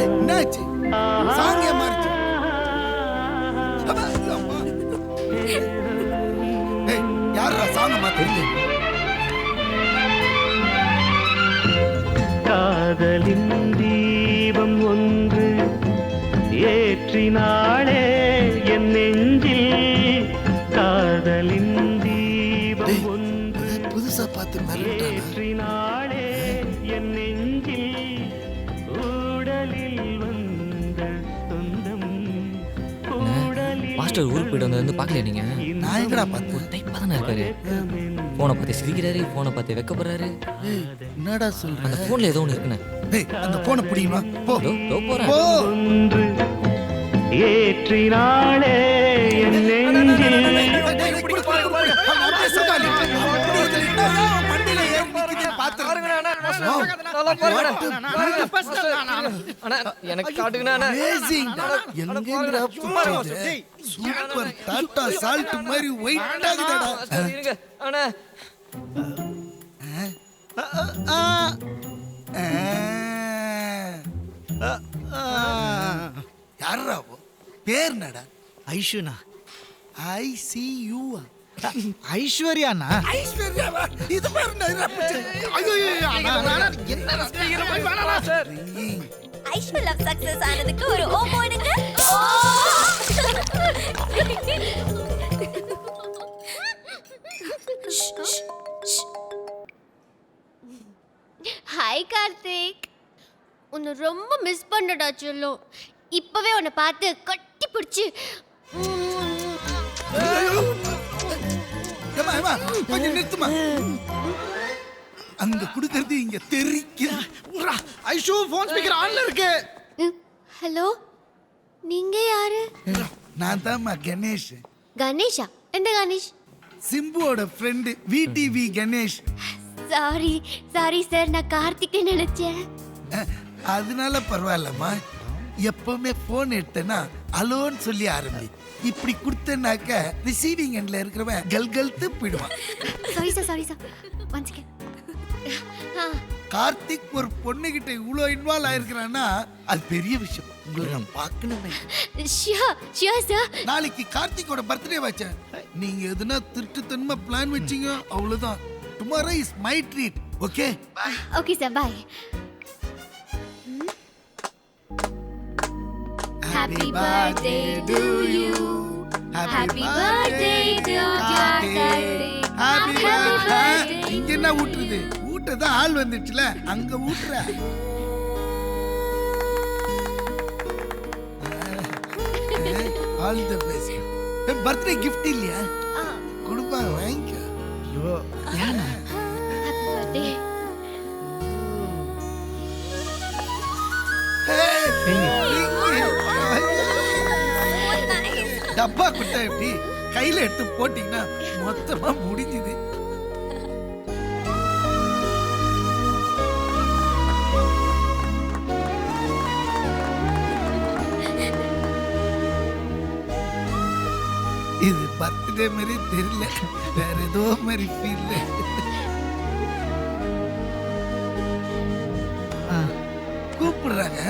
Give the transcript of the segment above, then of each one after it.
என்னாச்சு? சாங் மாறிச்சு. யாரா சாங் மாத்திருது? காதலின் தீபம் ஒன்று ஏற்றினாளே என் நெஞ்சில். காதலின் தீபம் ஒன்று புதுசா பார்த்து ஏற்றினாளே என் நெஞ்சில். ஊடலில் வந்த சொந்தம் மாஸ்டர் ஊருக்கு போயிட்டு வந்தது பார்க்கல நீங்க? நான் எங்கடா பார்த்தேன்? டைப்பா தானே இருக்காரு. போனை பார்த்து சிரிக்கிறாரு, போனை பார்த்து வெக்கப்படுறாரு. என்னடா சொல்ற? அந்த போன்ல ஏதோ ஒன்று இருக்குண்ணே. அந்த போனை பிடிக்குமா? போ போறேன். ஒன்று ஏற்றினாளே என் நெஞ்சில். எனக்கு காட்டுங்கண்ணா. சூப்பர் டாடா சால்ட் மாதிரி ஒயிட் ஆகுதடா. அண்ணா யாரா பேர் நடா? ஐஷுனா. ICU ஐஸ்வர்யாண்ணா. ஐஸ்வர்யாவா? இது பேர் என்ன? ஐயோ ஐஷு லவ் சக்சஸ் ஆனதுக்கு ஒரு ஓ போடுங்க. ஹாய் கார்த்திக், உன்னை ரொம்ப மிஸ் பண்ணடா செல்லம். இப்பவே உன்னை பார்த்து கட்டி பிடிச்சி கொஞ்சம் நிறுத்துமா. அங்க குடுக்கறது இங்க தெரிக்குது. ஐஷு போன் ஸ்பீக்கர் ஆன்ல இருக்கு. ஹலோ, நீங்க யாரு? நான் தான்மா கணேஷ். கணேஷா? எந்த கணேஷ்? சிம்புவோட friend VTV Ganesh. Sorry sorry sir, நான் கார்த்திக் நினைச்சேன். அதனால பரவாயில்லம்மா. எப்பவுமே போன் எடுத்தேன்னா அலோன்னு சொல்லி ஆரம்பி. இப்படி கொடுத்தனாக்க ரிசீவிங் எண்ட்ல இருக்கிறவன் கல்கல்த்து போயிடுவான். Sorry sir, sorry sir. One second. Karthik ஒரு பொண்ணுகிட்ட இவ்வளோ இன்வால்வ் ஆயிருக்கிறான்னா அது பெரிய விஷயம். உங்களை நான் பார்க்கணுமே. Sure sure sir. நாளைக்கு கார்த்திக்கோட பர்த்டே வச்சேன். நீங்க எதுனா திருட்டுத்தனமா பிளான் வச்சீங்க அவ்வளவுதான். Tomorrow is my treat. Okay bye. Okay sir, bye. Happy birthday to you. Happy birthday to Karthik. Happy birthday. இங்க என்ன ஊட்டுறது? ஊட்டத ஆள் வந்துச்சுல, அங்க ஊட்ற. All the best. Birthday gift இல்லையா? குடுப்பா, வாங்கிக்க. ஐயோ ஏன்னா? Happy birthday. டப்பா குட்டா எப்படி கையில எடுத்து போட்டீங்கன்னா மொத்தமா முடிஞ்சுது. இது பர்த்டே மாதிரி தெரியல, வேற ஏதோ மாதிரி ஃபீல். கூப்பிடுறாங்க,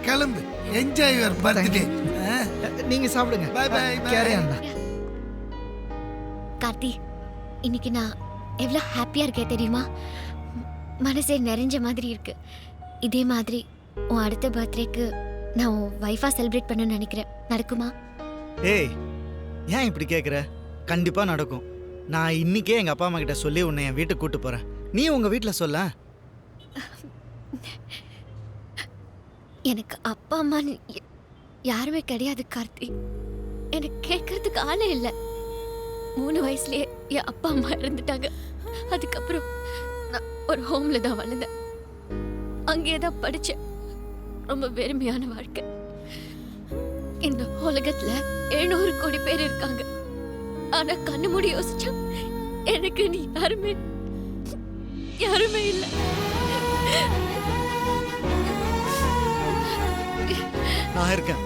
கிளம்பு. Enjoy your birthday. நீங்க சாப்பிடுங்க. By by. கேரியாண்ணா. கார்த்தி, இன்னைக்கு நான் எவ்வளோ ஹாப்பியாக இருக்கேன் தெரியுமா? மனசே நிறைஞ்ச மாதிரி இருக்கு. இதே மாதிரி உன் அடுத்த பர்த்டேக்கு நான் உன் வைஃபாக செலிப்ரேட் பண்ணணும்னு நினைக்கிறேன். நடக்குமா? ஏய், ஏன் இப்படி கேட்குற? கண்டிப்பாக நடக்கும். நான் இன்னைக்கே எங்கள் அப்பா அம்மா கிட்ட சொல்லி உன்னை என் வீட்டுக்கு கூப்பிட்டு போகிறேன். நீ உங்கள் வீட்டில் சொல்ல. எனக்கு அப்பா அம்மான்னு யாருமே கிடையாது கார்த்தி. எனக்கு கேட்கறதுக்கு ஆளே இல்லை. 3 வயசுலயே என் அப்பா அம்மா இறந்துட்டாங்க. அதுக்கப்புறம் நான் ஒரு ஹோம்ல தான் வளர்ந்தேன். அங்கேயே தான் படித்தேன். ரொம்ப வெறுமையான வாழ்க்கை. இந்த உலகத்துல 700 கோடி பேர் இருக்காங்க. ஆனா கண்ணு மூடி யோசிச்சா எனக்கு நீ யாருமே இல்லை. நான் இருக்கேன்.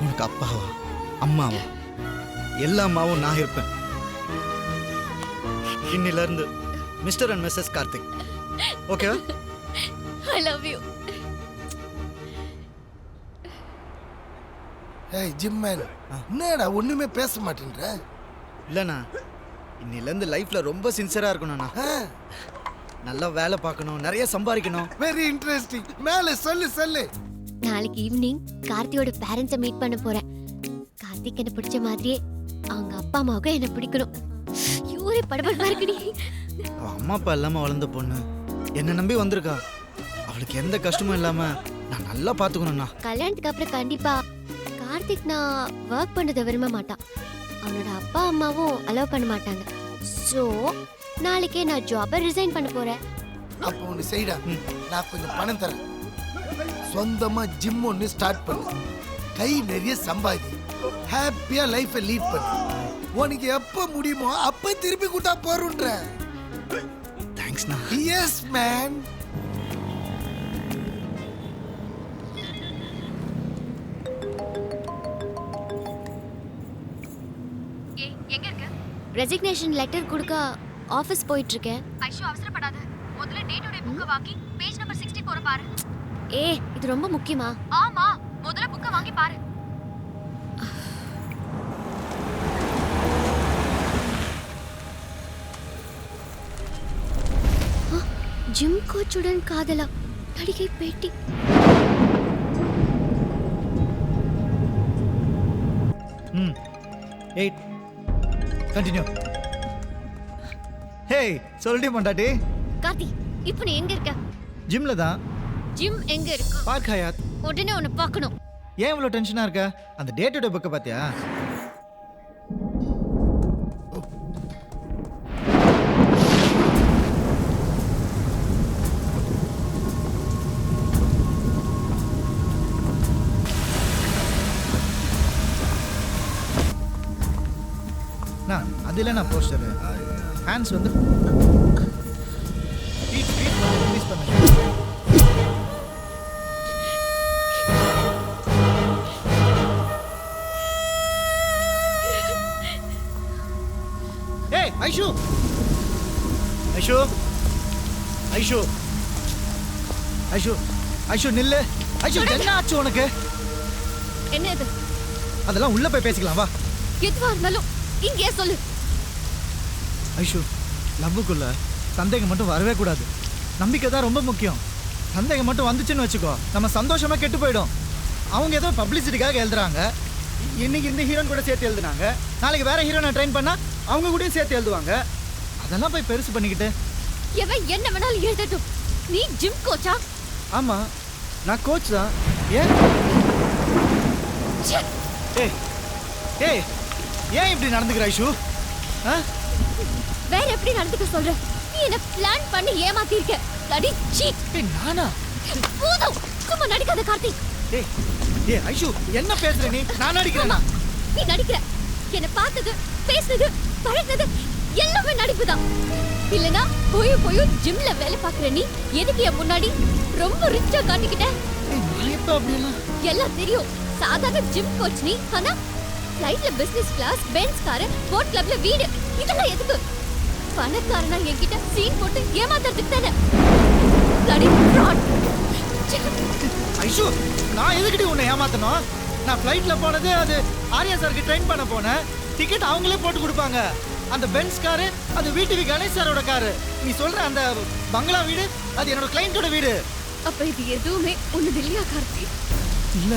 உனக்கு அப்பாவா அம்மாவா எல்லா அம்மாவும் நான் இருப்பேன். இன்னிலிருந்து mister and Mrs Karthik. Okay I love you. ஏய் ஜிம்மன், என்னடா ஒண்ணுமே பேச மாட்டேன்ற? இல்லைண்ணா, இன்னிலேருந்து லைஃப்பில் ரொம்ப சின்சியராக இருக்கணும்ண்ணா. நல்லா வேலை பார்க்கணும், நிறைய சம்பாதிக்கணும். Very interesting. மேலே சொல்லு சொல்லு. நாளைக்கு ஈவினிங் கார்த்தியோட பேரண்ட்ஸை மீட் பண்ண போறேன். கார்த்திக் என்ன பிடிச்ச மாதிரியே அவங்க அப்பா அம்மாவுக்கும் என்ன பிடிக்கணும். யூரே படபடப்பா இருக்குடி. அவள் அம்மா அப்பா இல்லாமல் வளர்ந்த பொண்ணு என்னை நம்பி வந்திருக்கா. அவளுக்கு எந்த கஷ்டமும் இல்லாமல் நான் நல்லா பார்த்துக்கணும்ண்ணா. கல்யாணத்துக்கு அப்புறம் கண்டிப்பா கார்த்திக் நான் ஒர்க் பண்ணதை விரும்ப மாட்டான். அவனோட அப்பா அம்மாவும் அலோவ் பண்ண மாட்டாங்க. ஸோ நாளைக்கே நான் ஜாபை ரிசைன் பண்ண போறேன். அப்போ ஒன்று செய்டா, நான் கொஞ்சம் பணம் தரேன். சொந்தமா ஜிம் ஒன்று ஸ்டார்ட் பண்ணு. கை நிறைய சம்பாதி, ஹாப்பியா லைஃபை லீட் பண்ணு. உனக்கு எப்போ முடியுமோ அப்போ திருப்பி கூட்டா போறோன்ற. தேங்க்ஸ்ண்ணா. Yes man. ரெசிக்னேஷன் லெட்டர் கொடுக்க ஆஃபீஸ் போயிட்டு இருக்கேன். ஐஷு அவசரப்படாத. முதல்ல டேட்டோட புக்க வாங்கி பேஜ் நம்பர் 64 பாரு. இது ரொம்ப முக்கியமா? ஆமா, முதல்ல புக்க வாங்கி பாரு. ஜிம் கோச்சுடன் காதலா நடிகை பேட்டி. ம் 8 கண்டினியூ. ஹேய் சொல்லிட்டே மாட்டாட்டி. கார்த்தி, இப்போ நீ எங்க இருக்க? ஜிம்ல தான். ஜிம் எங்க இருக்கு? Park Hyatt. உடனே உன்னை பார்க்கணும். ஏன் இவ்வளோ டென்ஷனாக இருக்க? அந்த டேட்டோட புக்கை பார்த்தியா? அது இல்லை நான் போஸ்டரு. ஹேண்ட்ஸ் வந்து ரிலீஸ் பண்ணுங்க. ஏய் ஐஷு, ஐஷு, ஐஷு, ஐஷு, ஐஷு நில்லு. ஐஷு என்ன ஆச்சு உனக்கு? என்ன இது? அதெல்லாம் உள்ள போய் பேசிக்கலாம் வா. எதுவா இருந்தாலும் இங்கே சொல்லு. ஐஷு, லவ்வுக்குள்ள சந்தேகம் மட்டும் வரவே கூடாது. நம்பிக்கை தான் ரொம்ப முக்கியம். சந்தேகம் மட்டும் வந்துச்சுன்னு வச்சுக்கோ, நம்ம சந்தோஷமா கெட்டு போயிடும். அவங்க ஏதோ பப்ளிசிட்டிக்காக எழுதுறாங்க. இன்னைக்கு இந்த ஹீரோன் கூட சேர்த்து எழுதுனாங்க, நாளைக்கு வேற ஹீரோனை ட்ரெயின் பண்ணா அவங்க கூடயும் சேர்த்து எழுதுவாங்க. அதெல்லாம் போய் பெருசு பண்ணிக்கிட்டு. எவன் என்ன வேணாலும் எழுதட்டும். நீ ஜிம் கோச்சா? ஆமா, நான் கோச் தான். ஏன் ஏய் ஏய் ஏன் இப்படி நடந்துக்கிற ஐஷு? வேற எப்படி நடந்துக்க சொல்ற? நீ என்ன பிளான் பண்ணி ஏமாத்திருக்க. Lady seat. ஏய் நானா? போதும், சும்மா நடிக்காத கார்த்திக். ஏய் ஏய் ஐஷு என்ன பேசுற நீ? நான் நடிக்கிறேனா? நீ நடிக்கிற. என்ன பார்த்தது, பேசுனது, பழகுனது எல்லாமே நடிப்புதான். இல்லனா போய் ஜிம்ல வேலை பார்க்கற நீ எதுக்கு என் முன்னாடி ரொம்ப ரிச்சா காட்டிக்கிட்ட? நான் எப்ப அப்படியெல்லாம்? எல்லாம் தெரியும். சாதாரண ஜிம் கோச் நீ. ஆனா ஃளைட்ல business class, Benz car, boat கிளப்ல வீடு, இதெல்லாம் எதுக்கு? பணக்காரனா என்கிட்ட சீன் போட்டு ஏமாத்துறதுக்கு தானே. Lady fraud. ஐஷு, நான் எதுக்குடி உன்னை ஏமாத்தணும்? நான் ஃப்ளைட்ல போனது அது ஆர்யா சாருக்கு ட்ரெயின் பண்ண போனேன். டிக்கெட் அவங்களே போட்டு கொடுப்பாங்க. அந்த பென்ஸ் காரு அது வீட்டுவி கணேஷ் சாரோட காரு. நீ சொல்ற அந்த பங்களா வீடு அது என்னோட கிளையண்டோட வீடு. அப்ப இது எதுவுமே ஒண்ணுது இல்லையா கார்த்தி? இல்ல.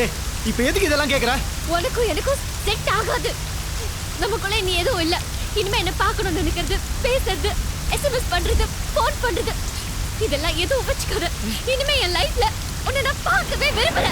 ஏய் இப்ப எதுக்கு இதெல்லாம் கேக்குற? உனக்கும் எனக்கும் செட் ஆகாது. நமக்குள்ள நீ எதுவும் இல்ல. இனிமே என்ன பார்க்கணும்னு நினைக்கிறது, பேசுறது, எஸ்எம்எஸ் பண்றது, போன் பண்றது, இதெல்லாம் எதுவும் வச்சுக்காத. இனிமே என் லைஃப்ல உன்னை நான் பார்க்கவே விரும்பல.